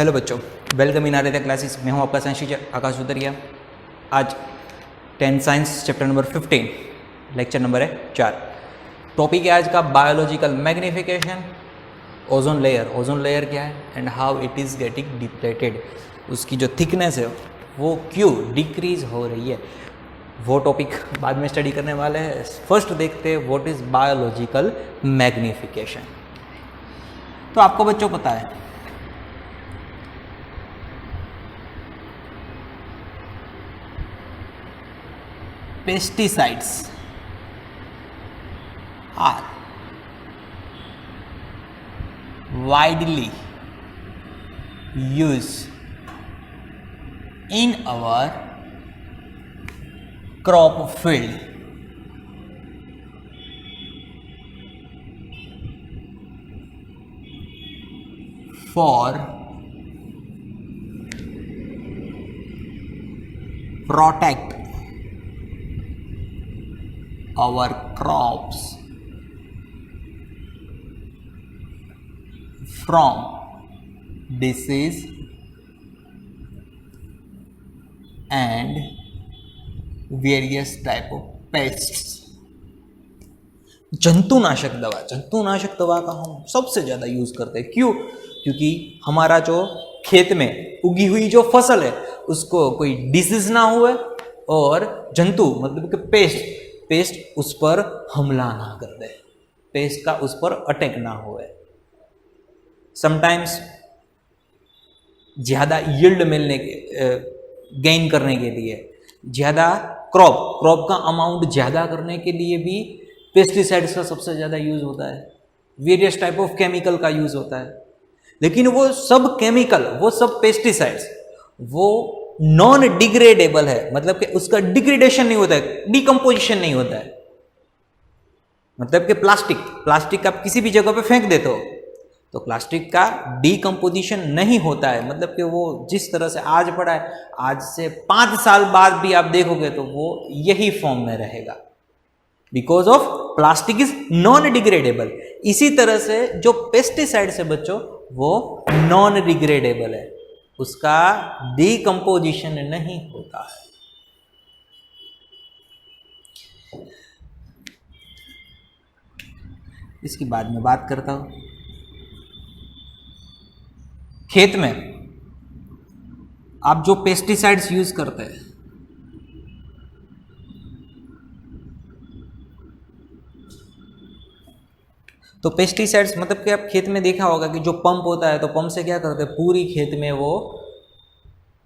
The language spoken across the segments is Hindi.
हेलो बच्चों, वेलकम इन आर क्लासेस। मैं हूं आपका साइंस टीचर आकाश उतरिया। आज 10 science chapter number 15 lecture number है 4। टॉपिक है आज का biological magnification, ozone layer. Ozone layer क्या है and how it is getting depleted, उसकी जो थिकनेस है वो क्यों डिक्रीज हो रही है, वो टॉपिक बाद में स्टडी करने वाले हैं। फर्स्ट देखते हैं व्हाट इज़ बायोलॉजिकल मैग्निफिकेशन। तो आपको बच्चों पता है pesticides are widely used in our crop field for protect our crops from disease and various type of pests। जंतुनाशक दवा का हम सबसे ज़्यादा यूज़ करते हैं। क्यों? क्योंकि हमारा जो खेत में उगी हुई जो फसल है उसको कोई डिसीज ना हुए और जंतु मतलब कि पेस्ट उस पर हमला ना कर दे, पेस्ट का उस पर अटैक ना हुए। समटाइम्स ज़्यादा यील्ड मिलने के गेन करने के लिए, ज़्यादा क्रॉप का अमाउंट ज़्यादा करने के लिए भी पेस्टिसाइड्स का सबसे ज़्यादा यूज़ होता है। वेरियस टाइप ऑफ केमिकल का यूज़ होता है, लेकिन वो सब केमिकल, वो सब पेस्टिसाइड्स वो नॉन डिग्रेडेबल है, मतलब कि उसका डिग्रेडेशन नहीं होता है, डिकम्पोजिशन नहीं होता है। मतलब कि प्लास्टिक आप किसी भी जगह पे फेंक देते हो तो प्लास्टिक का डिकम्पोजिशन नहीं होता है। मतलब कि वो जिस तरह से आज पड़ा है, आज से 5 साल बाद भी आप देखोगे तो वो यही फॉर्म में रहेगा, because of plastic is non degradable. इसी तरह से जो पेस्टिसाइड्स है बच्चों वो नॉन डिग्रेडेबल है, उसका डिकम्पोजिशन नहीं होता है। इसकी बाद में बात करता हूं। खेत में आप जो पेस्टिसाइड्स यूज करते हैं तो पेस्टिसाइड्स मतलब कि आप खेत में देखा होगा कि जो पंप होता है तो पंप से क्या करते हैं, पूरी खेत में वो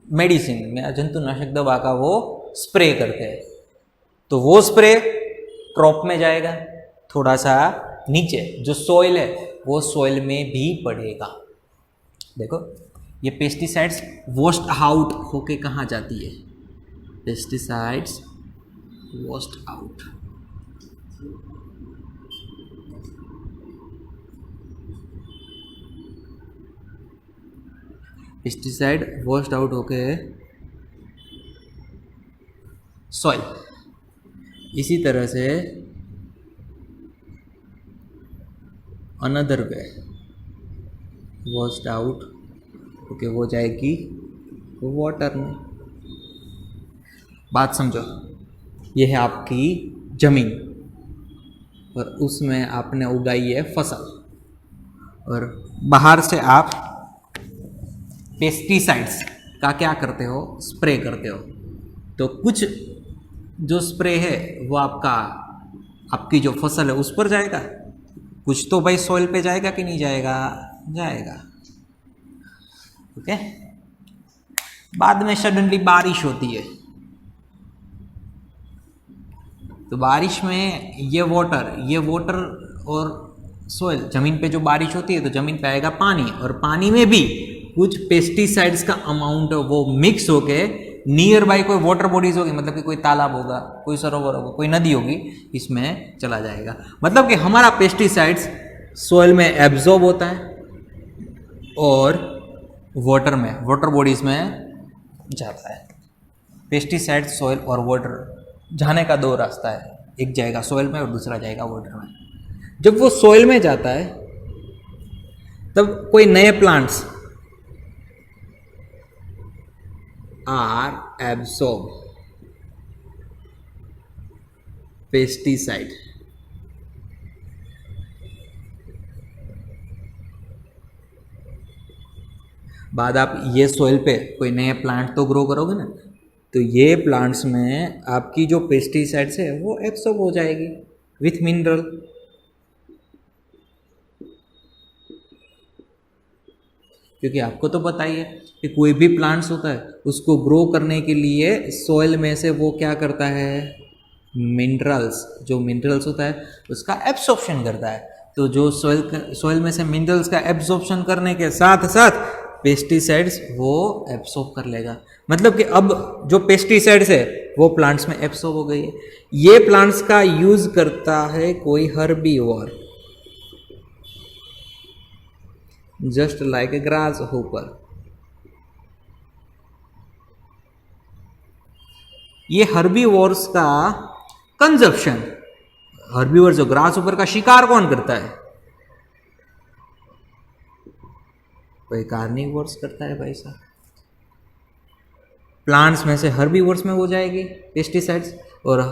मेडिसिन या जंतुनाशक दवा का वो स्प्रे करते हैं। तो वो स्प्रे क्रॉप में जाएगा, थोड़ा सा नीचे जो सॉइल है वो सॉइल में भी पड़ेगा। देखो ये पेस्टिसाइड्स वॉश्ड आउट होके कहाँ जाती है, pesticides washed out pesticide washed out होके सॉइल। इसी तरह से another way washed out okay वो जाएगी वाटर में। बात समझो, ये है आपकी जमीन और उसमें आपने उगाई है फसल और बाहर से आप पेस्टिसाइड्स का क्या करते हो, स्प्रे करते हो। तो कुछ जो स्प्रे है वो आपकी जो फसल है उस पर जाएगा, कुछ तो भाई सॉइल पे जाएगा कि नहीं जाएगा, जाएगा। ओके बाद में सडनली बारिश होती है तो बारिश में ये वाटर और सॉइल, जमीन पे जो बारिश होती है तो जमीन पे आएगा पानी, और पानी में भी कुछ पेस्टिसाइड्स का अमाउंट वो मिक्स होके नियर बाई कोई वाटर बॉडीज होगी, मतलब कि कोई तालाब होगा, कोई सरोवर होगा, कोई नदी होगी, इसमें चला जाएगा। मतलब कि हमारा पेस्टिसाइड्स सॉइल में एब्जॉर्ब होता है और वाटर बॉडीज में जाता है। पेस्टिसाइड सॉइल और वाटर जाने का 2 रास्ता है, एक जाएगा सॉइल में और दूसरा जाएगा वाटर में। जब वो सॉइल में जाता है तब कोई नए प्लांट्स are absorb pesticide। बाद आप ये सॉइल पे कोई नया प्लांट तो ग्रो करोगे ना, तो ये प्लांट्स में आपकी जो पेस्टिसाइड्स है वो एब्सॉर्ब हो जाएगी विथ मिनरल। क्योंकि आपको तो पता ही है कि कोई भी प्लांट्स होता है उसको ग्रो करने के लिए सॉइल में से वो क्या करता है, मिनरल्स, जो मिनरल्स होता है उसका एब्सॉर्प्शन करता है। तो जो सॉइल में से मिनरल्स का एब्सॉर्प्शन करने के साथ साथ पेस्टिसाइड्स वो एब्सॉर्ब कर लेगा। मतलब कि अब जो पेस्टिसाइड्स है वो प्लांट्स में एब्सॉर्ब हो गई है। ये प्लांट्स का यूज करता है कोई herbivore, just like a grass hopper. ये हर्बीवोर्स का कंजप्शन, हर्बीवोर जो ग्रास होपर का शिकार कौन करता है, कोई कार्निवोर्स करता है भाई साहब। प्लांट्स में से हर्बीवोर्स में हो जाएगी पेस्टिसाइड्स, और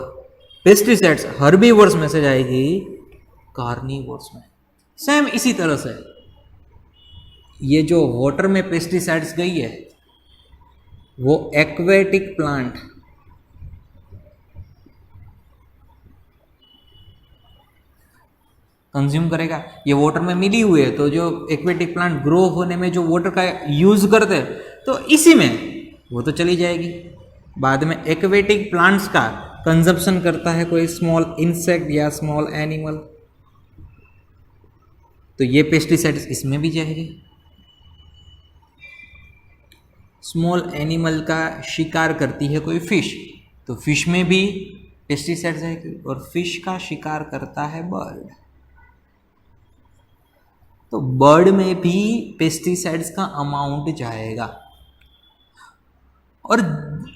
पेस्टिसाइड्स हर्बीवोर्स में से जाएगी कार्निवोर्स में। सेम इसी तरह से ये जो वाटर में पेस्टिसाइड्स गई है वो एक्वेटिक प्लांट कंज्यूम करेगा। ये वाटर में मिली हुई है, तो जो एक्वेटिक प्लांट ग्रो होने में जो वाटर का यूज करते हैं तो इसी में वो तो चली जाएगी। बाद में एक्वेटिक प्लांट्स का कंजप्शन करता है कोई स्मॉल इंसेक्ट या स्मॉल एनिमल, तो ये पेस्टिसाइड्स इसमें भी जाएंगे। स्मॉल एनिमल का शिकार करती है कोई फिश, तो फिश में भी पेस्टिसाइड्स जाएगी, और फिश का शिकार करता है बर्ड, तो बर्ड में भी पेस्टिसाइड्स का अमाउंट जाएगा। और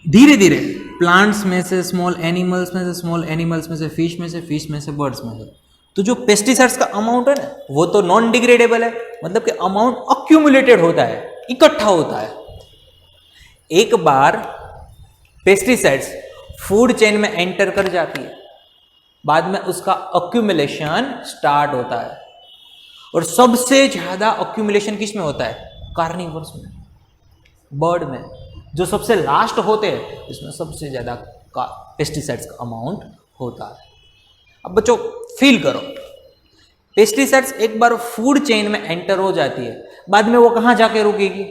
धीरे धीरे प्लांट्स में से स्मॉल एनिमल्स में से, स्मॉल एनिमल्स में से फिश में से, फिश में से बर्ड्स में से, तो जो पेस्टिसाइड्स का अमाउंट है ना वो तो नॉन डिग्रेडेबल है, मतलब कि अमाउंट अक्यूमुलेटेड होता है, इकट्ठा होता है। एक बार पेस्टिसाइड्स फूड चेन में एंटर कर जाती है, बाद में उसका अक्यूमुलेशन स्टार्ट होता है, और सबसे ज्यादा अक्यूमुलेशन किस में होता है, कार्निवोर्स में, बर्ड में। जो सबसे लास्ट होते हैं इसमें सबसे ज्यादा पेस्टिसाइड्स का अमाउंट होता है। अब बच्चों फील करो, पेस्टिसाइड्स एक बार फूड चेन में एंटर हो जाती है, बाद में वो कहां जाके रुकेगी,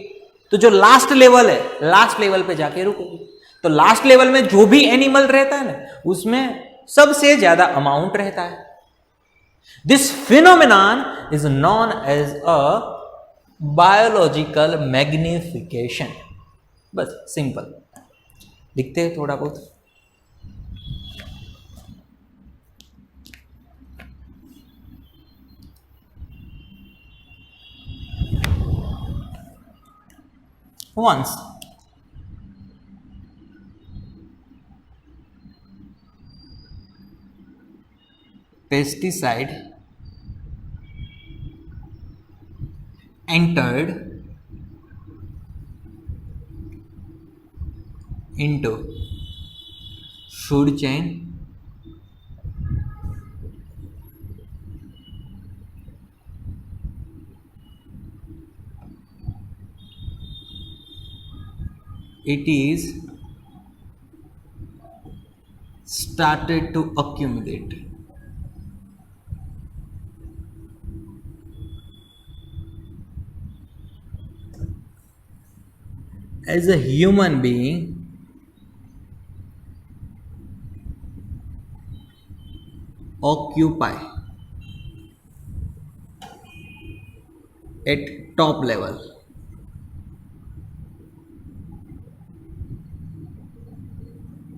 तो जो लास्ट लेवल है लास्ट लेवल पे जाके रुकेगी। तो लास्ट लेवल में जो भी एनिमल रहता है ना उसमें सबसे ज्यादा अमाउंट रहता है। This phenomenon is known as a biological magnification. बस सिंपल लिखते हैं थोड़ा बहुत। Once pesticide entered into food chain, it is started to accumulate. As a human being, occupy at top level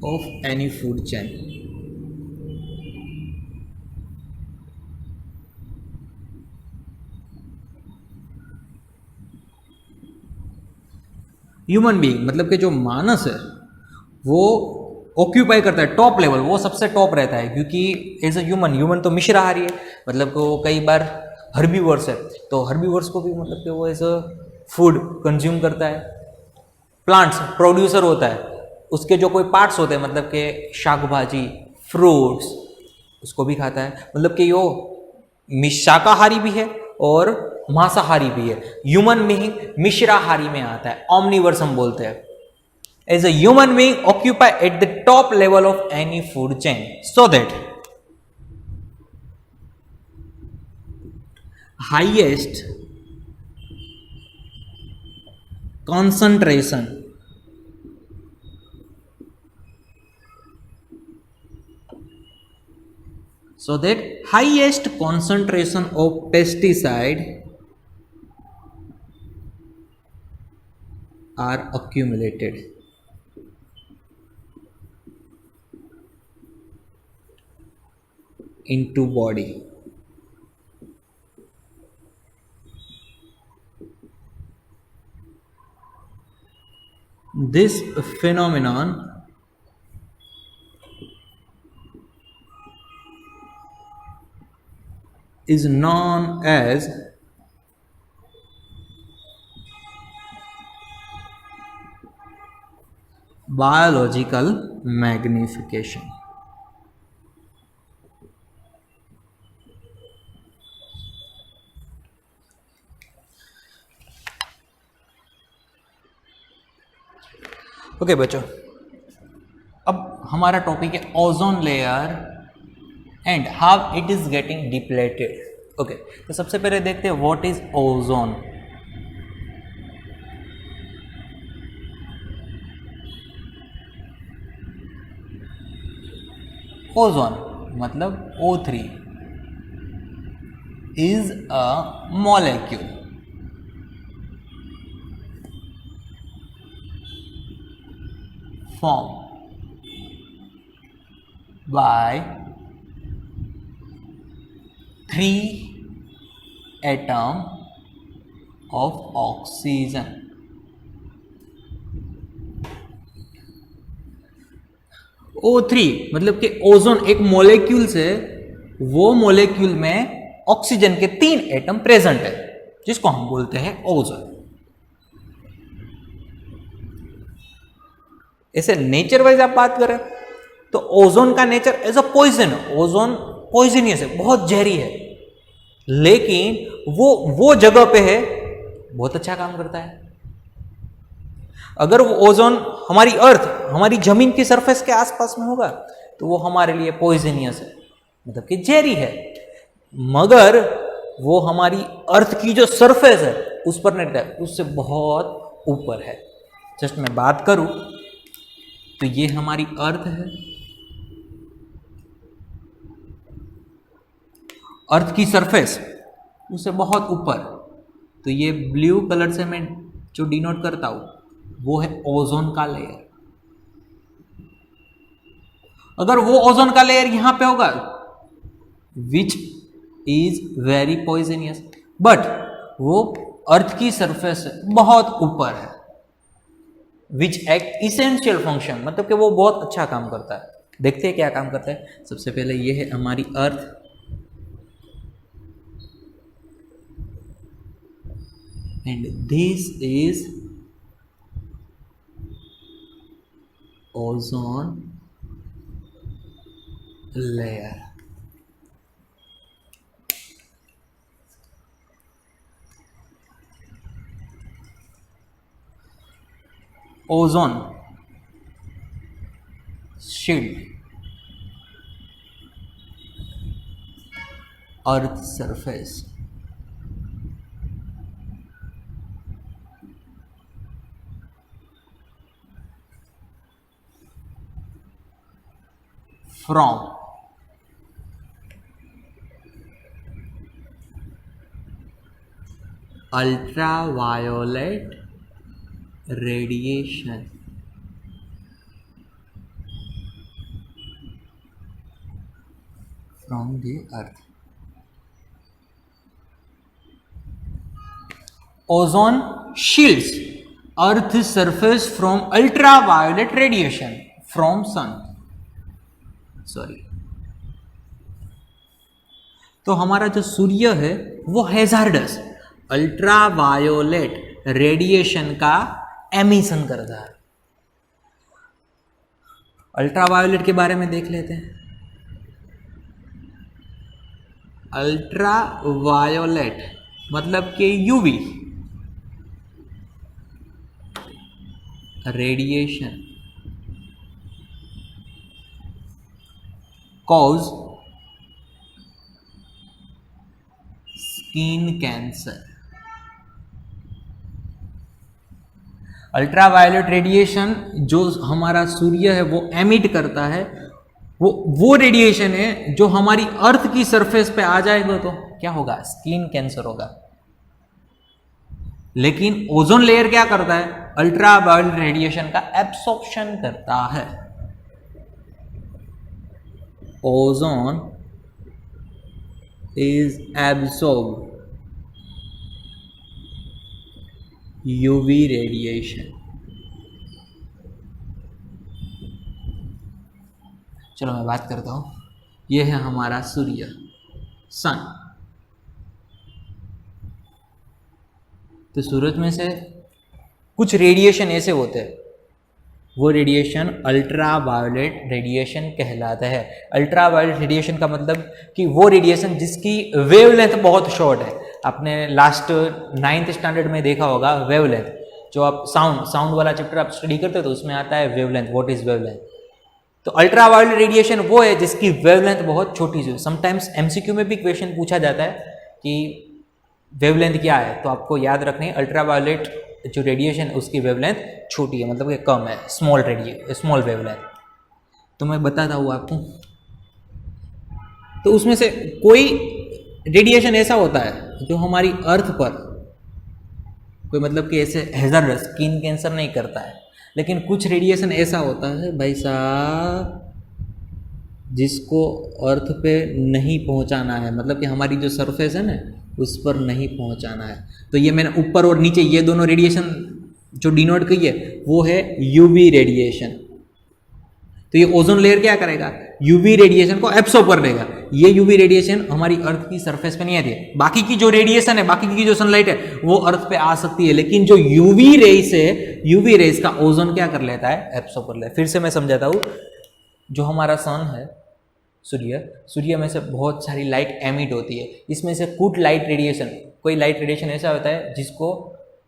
of any food chain. Human being मतलब कि जो मानस है वो ऑक्यूपाई करता है टॉप लेवल, वो सबसे टॉप रहता है, क्योंकि एज अ ह्यूमन तो मिश्राहारी है, मतलब कि वो कई बार हर्बीवोर्स है, तो हर्बीवोर्स को भी मतलब कि वो एज अ फूड कंज्यूम करता है। प्लांट्स प्रोड्यूसर होता है, उसके जो कोई पार्ट्स होते हैं, मतलब कि शाक भाजी, फ्रूट्स, उसको भी खाता है। मतलब कि वो शाकाहारी भी है और मांसाहारी भी है। ह्यूमन बीइंग मिश्राहारी में आता है, ऑमनिवर्स हम बोलते हैं। As a human being occupy at the top level of any food chain so that highest concentration so that highest concentration of pesticide are accumulated into body. This phenomenon is known as biological magnification. Okay बच्चों, अब हमारा टॉपिक है ozone layer and how it is getting depleted. Okay, तो सबसे पहले देखते हैं व्हाट इज ओजोन। ओजोन मतलब O3 is a molecule formed by 3 atoms of oxygen. O3 मतलब कि ओजोन एक मॉलिक्यूल से, वो मॉलिक्यूल में ऑक्सीजन के 3 एटम प्रेजेंट है, जिसको हम बोलते हैं ओजोन। ऐसे नेचर वाइज आप बात करें तो ओजोन का nature as a poison, ozone poisonous है, बहुत जहरी है, लेकिन वो जगह पे है, बहुत अच्छा काम करता है। अगर वो ओजोन हमारी अर्थ, हमारी जमीन की सरफेस के आसपास में होगा तो वो हमारे लिए पॉइजनियस है, मतलब कि जहरी है। मगर वो हमारी अर्थ की जो सरफेस है उस पर नहीं रहता है, उससे बहुत ऊपर है। जस्ट मैं बात करूं तो ये हमारी अर्थ है, अर्थ की सरफेस उससे बहुत ऊपर, तो ये ब्लू कलर से मैं जो डिनोट करता हूं वो है ओजोन का लेयर। अगर वो ओजोन का लेयर यहां पे होगा which is very poisonous, but वो अर्थ की सरफेस से बहुत ऊपर है, विच एक्ट इसेंशियल फंक्शन, मतलब कि वो बहुत अच्छा काम करता है। देखते हैं क्या काम करता है। सबसे पहले ये है हमारी Earth, and this is ozone layer. Ozone shield Earth surface from ultraviolet radiation from the earth. Ozone shields Earth's surface from ultraviolet radiation from sun. Sorry, तो हमारा जो सूर्य है वो हैजार्डस अल्ट्रावायोलेट रेडिएशन का एमिशन करता है। अल्ट्रावायोलेट के बारे में देख लेते हैं। अल्ट्रावायोलेट मतलब कि UV radiation cause skin cancer. Ultraviolet radiation जो हमारा सूर्य है वो एमिट करता है, वो रेडिएशन है जो हमारी अर्थ की सरफेस पे आ जाएगा तो क्या होगा, स्किन कैंसर होगा। लेकिन ओजोन लेयर क्या करता है, अल्ट्रावायोलेट रेडिएशन का एब्सॉर्प्शन करता है। Ozone is absorb UV radiation. चलो मैं बात करता हूं, यह है हमारा सूर्य, सन। तो सूरज में से कुछ रेडिएशन ऐसे होते हैं, वो रेडिएशन अल्ट्रावायोलेट रेडिएशन कहलाता है। अल्ट्रावायोलेट रेडिएशन का मतलब कि वो रेडिएशन जिसकी वेवलेंथ बहुत शॉर्ट है। आपने लास्ट 9th स्टैंडर्ड में देखा होगा वेवलेंथ, जो आप साउंड वाला चैप्टर आप स्टडी करते हो तो उसमें आता है वेवलेंथ, व्हाट इज वेवलेंथ। तो अल्ट्रावायोलेट रेडिएशन वो है जिसकी वेवलेंथ बहुत छोटी सी। समटाइम्स एमसीक्यू में भी क्वेश्चन पूछा जाता है कि वेवलेंथ क्या है, तो आपको याद रखनी है अल्ट्रावायोलेट जो रेडिएशन उसकी वेवलेंथ छोटी है, मतलब कि कम है, स्मॉल वेवलेंथ। तो मैं बताता हूँ आपको। तो उसमें से कोई रेडिएशन ऐसा होता है जो हमारी अर्थ पर कोई मतलब कि ऐसे हैजर्डस स्किन कैंसर नहीं करता है, लेकिन कुछ रेडिएशन ऐसा होता है भाई साहब जिसको अर्थ पे नहीं पहुंचाना है, मतलब कि हमारी जो सरफेस है ना उस पर नहीं पहुंचाना है। तो ये मैंने ऊपर और नीचे ये दोनों रेडिएशन जो डिनोट की है वो है यूवी रेडिएशन। तो ये ओजोन लेयर क्या करेगा, यूवी रेडिएशन को एब्सॉर्ब कर देगा। ये यूवी रेडिएशन हमारी अर्थ की सरफेस पे नहीं आती है। बाकी की जो रेडिएशन है, बाकी की जो सनलाइट है वो अर्थ पे आ सकती है, लेकिन जो यूवी रेस है, यूवी रेस का ओजोन क्या कर लेता है, एब्सॉर्ब कर लेता है। फिर से मैं समझाता हूँ, जो हमारा सन है सूर्य में से बहुत सारी लाइट एमिट होती है। इसमें से कुछ लाइट रेडिएशन, कोई लाइट रेडिएशन ऐसा होता है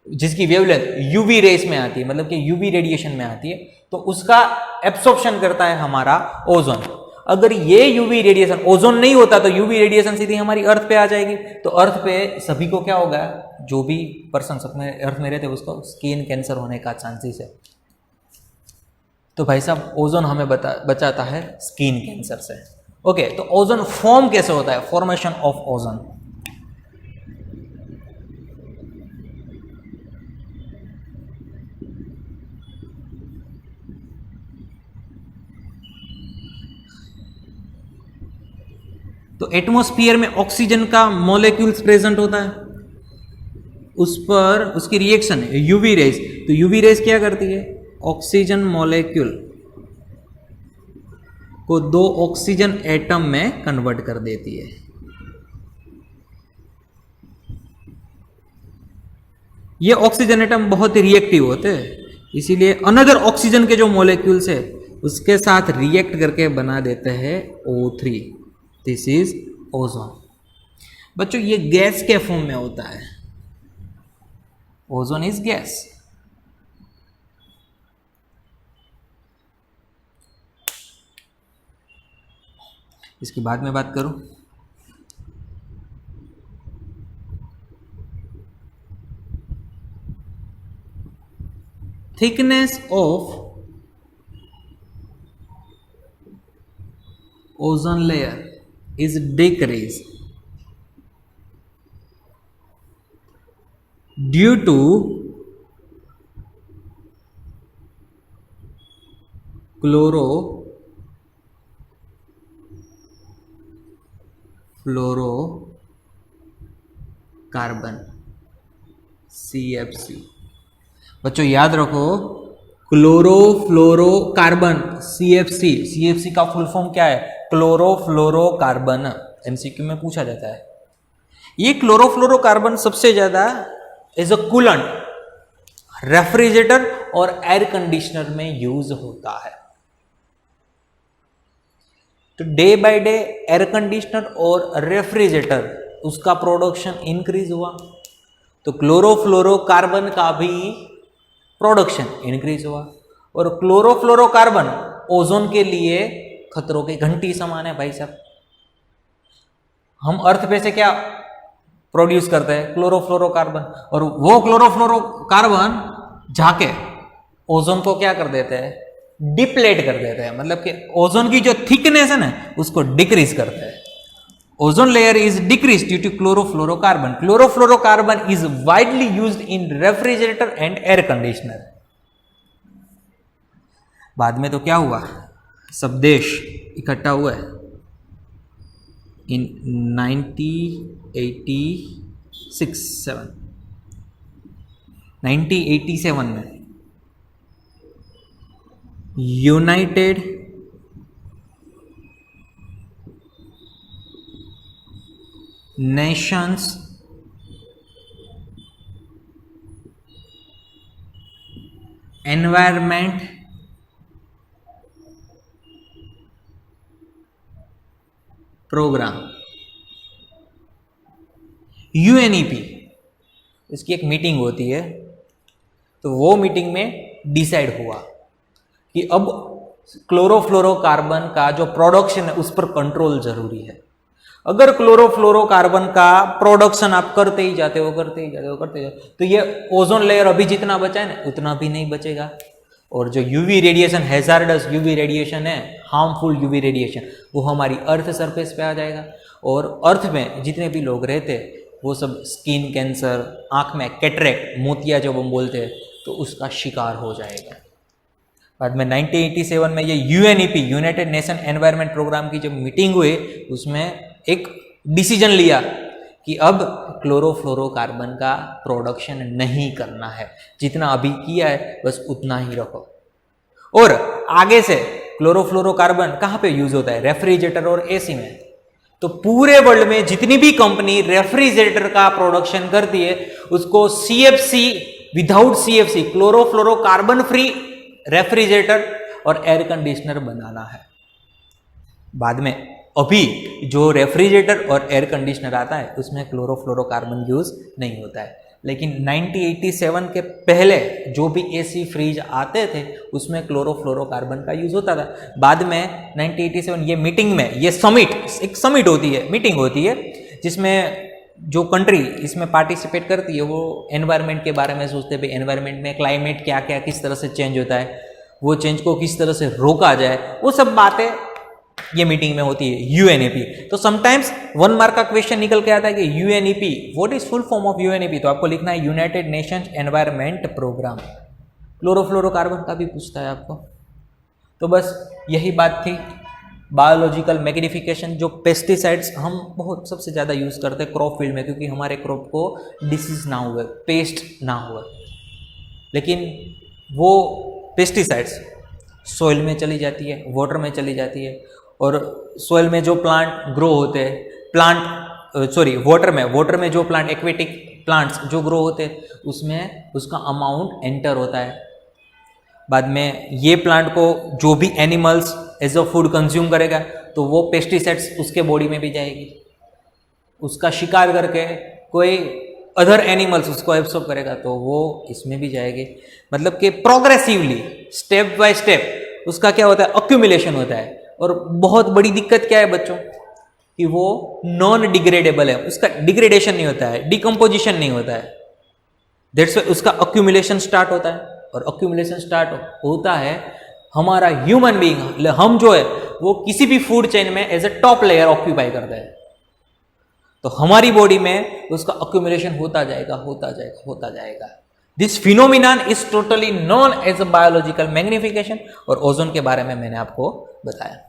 जिसकी वेवलेंथ यूवी रेस में आती है, मतलब कि यूवी रेडिएशन में आती है, तो उसका एब्सॉर्प्शन करता है हमारा ओजोन। अगर ये यूवी रेडिएशन, ओजोन नहीं होता तो यूवी रेडिएशन सीधी हमारी अर्थ पे आ जाएगी। तो अर्थ पे सभी को क्या होगा, जो भी पर्सन अपने अर्थ में रहते हैं उसको स्किन कैंसर होने का चांसेस है। तो भाई साहब ओजोन हमें बचाता है स्किन कैंसर से। ओके, तो ओजोन फॉर्म कैसे होता है, फॉर्मेशन ऑफ ओजोन। तो एटमॉस्फेयर में ऑक्सीजन का मॉलिक्यूल्स प्रेजेंट होता है, उस पर उसकी रिएक्शन है यूवी रेज। तो यूवी रेज क्या करती है, ऑक्सीजन मॉलिक्यूल को 2 ऑक्सीजन एटम में कन्वर्ट कर देती है। ये ऑक्सीजन एटम बहुत ही रिएक्टिव होते हैं, इसीलिए अनदर ऑक्सीजन के जो मॉलिक्यूल्स है उसके साथ रिएक्ट करके बना देते हैं O3। This is ozone. बच्चों ये गैस के फॉर्म में होता है, ओजोन इज गैस। इसके बाद में बात करूं, thickness of ozone layer is decreased due to chlorofluorocarbon CFC। बच्चों याद रखो, क्लोरोफ्लोरोकार्बन CFC का फुल फॉर्म क्या है, क्लोरोफ्लोरोकार्बन। एमसीक्यू में पूछा जाता है। ये क्लोरोफ्लोरोकार्बन सबसे ज्यादा एज अ कूलेंट रेफ्रिजरेटर और एयर कंडीशनर में यूज होता है। तो day by day air conditioner और रेफ्रिजरेटर उसका प्रोडक्शन इंक्रीज हुआ, तो क्लोरोफ्लोरोकार्बन का भी प्रोडक्शन इंक्रीज हुआ। और क्लोरोफ्लोरोकार्बन ओजोन के लिए खतरों की घंटी समान है भाई साहब। हम अर्थ पे से क्या प्रोड्यूस करते हैं? क्लोरोफ्लोरोकार्बन। और वो क्लोरोफ्लोरोकार्बन जाके ओजोन को क्या कर देते हैं? डिप्लेट कर देते हैं, मतलब कि ओजोन की जो थिकनेस है ना उसको डिक्रीज करते हैं। Ozone layer is decrease due to chlorofluorocarbon. Chlorofluorocarbon is widely used in refrigerator and air conditioner. बाद में तो क्या हुआ, सब देश इकट्ठा हुआ है इन 1987 में United Nations environment programme UNEP, इसकी एक मीटिंग होती है। तो वो मीटिंग में डिसाइड हुआ कि अब क्लोरोफ्लोरोकार्बन का जो प्रोडक्शन है उस पर कंट्रोल जरूरी है। अगर क्लोरोफ्लोरोकार्बन का प्रोडक्शन आप करते ही जाते हो तो ये ओजोन लेयर अभी जितना बचा है ना उतना भी नहीं बचेगा। और जो UV radiation, hazards UV radiation है, हार्मफुल यूवी रेडिएशन, वो हमारी अर्थ सरफेस पे आ जाएगा। और अर्थ में जितने भी लोग रहते हैं वो सब स्किन कैंसर, आंख में कैटरेक्ट, मोतिया जब हम बोलते हैं, तो उसका शिकार हो जाएगा। बाद में 1987 में ये UNEP, United Nation environment programme की जब मीटिंग हुई उसमें एक डिसीजन लिया कि अब क्लोरोफ्लोरोकार्बन का प्रोडक्शन नहीं करना है, जितना अभी किया है बस उतना ही रखो। और आगे से क्लोरोफ्लोरोकार्बन कहाँ पे यूज होता है? रेफ्रिजरेटर और एसी में। तो पूरे वर्ल्ड में जितनी भी कंपनी रेफ्रिजरेटर का प्रोडक्शन करती है उसको CFC, without CFC, chlorofluorocarbon free refrigerator और एयर कंडीशनर बनाना है। बाद में अभी जो रेफ्रिजरेटर और एयर कंडीशनर आता है उसमें क्लोरोफ्लोरोकार्बन यूज नहीं होता है। लेकिन 1987 के पहले जो भी एसी फ्रिज आते थे उसमें क्लोरोफ्लोरोकार्बन का यूज होता था। बाद में 1987 ये मीटिंग में, ये एक समिट होती है, मीटिंग होती है, जिसमें जो कंट्री इसमें पार्टिसिपेट करती है वो एनवायरनमेंट के बारे में सोचते हैं, भाई एनवायरनमेंट में क्लाइमेट क्या क्या किस तरह से चेंज होता है, वो चेंज को किस तरह से रोका जाए, वो सब बातें ये मीटिंग में होती है। यूएनईपी। तो समटाइम्स 1 मार्क का क्वेश्चन निकल के आता है कि UNEP, what is full form of UNEP? तो आपको लिखना है United Nations environment programme. Chlorofluorocarbon का भी पूछता है आपको। तो बस यही बात थी। बायोलॉजिकल मैग्निफिकेशन, जो पेस्टिसाइड्स हम बहुत सबसे ज़्यादा यूज़ करते हैं क्रॉप फील्ड में, क्योंकि हमारे क्रॉप को डिसीज ना हुए, पेस्ट ना हुए। लेकिन वो पेस्टिसाइड्स सॉइल में चली जाती है, वाटर में चली जाती है, और सॉइल में जो प्लांट ग्रो होते हैं, वाटर में जो प्लांट, एक्वेटिक प्लांट्स जो ग्रो होते हैं उसमें उसका अमाउंट एंटर होता है। बाद में ये प्लांट को जो भी animals as a food consume करेगा तो वो पेस्टिसाइड्स उसके बॉडी में भी जाएगी, उसका शिकार करके कोई अदर एनिमल्स उसको एब्सॉर्ब करेगा तो वो इसमें भी जाएगी। मतलब कि प्रोग्रेसिवली, स्टेप बाय स्टेप उसका क्या होता है? अक्यूमुलेशन होता है। और बहुत बड़ी दिक्कत क्या है बच्चों कि वो नॉन डिग्रेडेबल है, उसका डिग्रेडेशन नहीं होता है, डिकम्पोजिशन नहीं होता है। दैट्स व्हाई उसका अक्यूमुलेशन स्टार्ट होता है। और अक्यूमुलेशन स्टार्ट होता है हमारा ह्यूमन बीइंग, हम जो है वो किसी भी फूड चेन में as a top layer occupy करता है। तो हमारी बॉडी में उसका अक्यूमुलेशन होता जाएगा। This phenomenon is totally known as a biological magnification. और ओजोन के बारे में मैंने आपको बताया।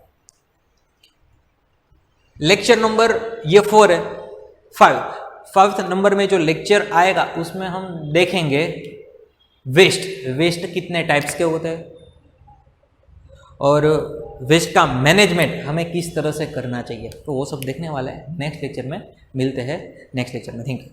लेक्चर नंबर ये 4 है। 5th नंबर में जो लेक्चर आएगा उसमें हम देखेंगे वेस्ट कितने टाइप्स के होते हैं और वेस्ट का मैनेजमेंट हमें किस तरह से करना चाहिए, तो वो सब देखने वाला है नेक्स्ट लेक्चर में। मिलते हैं नेक्स्ट लेक्चर में। Thank you.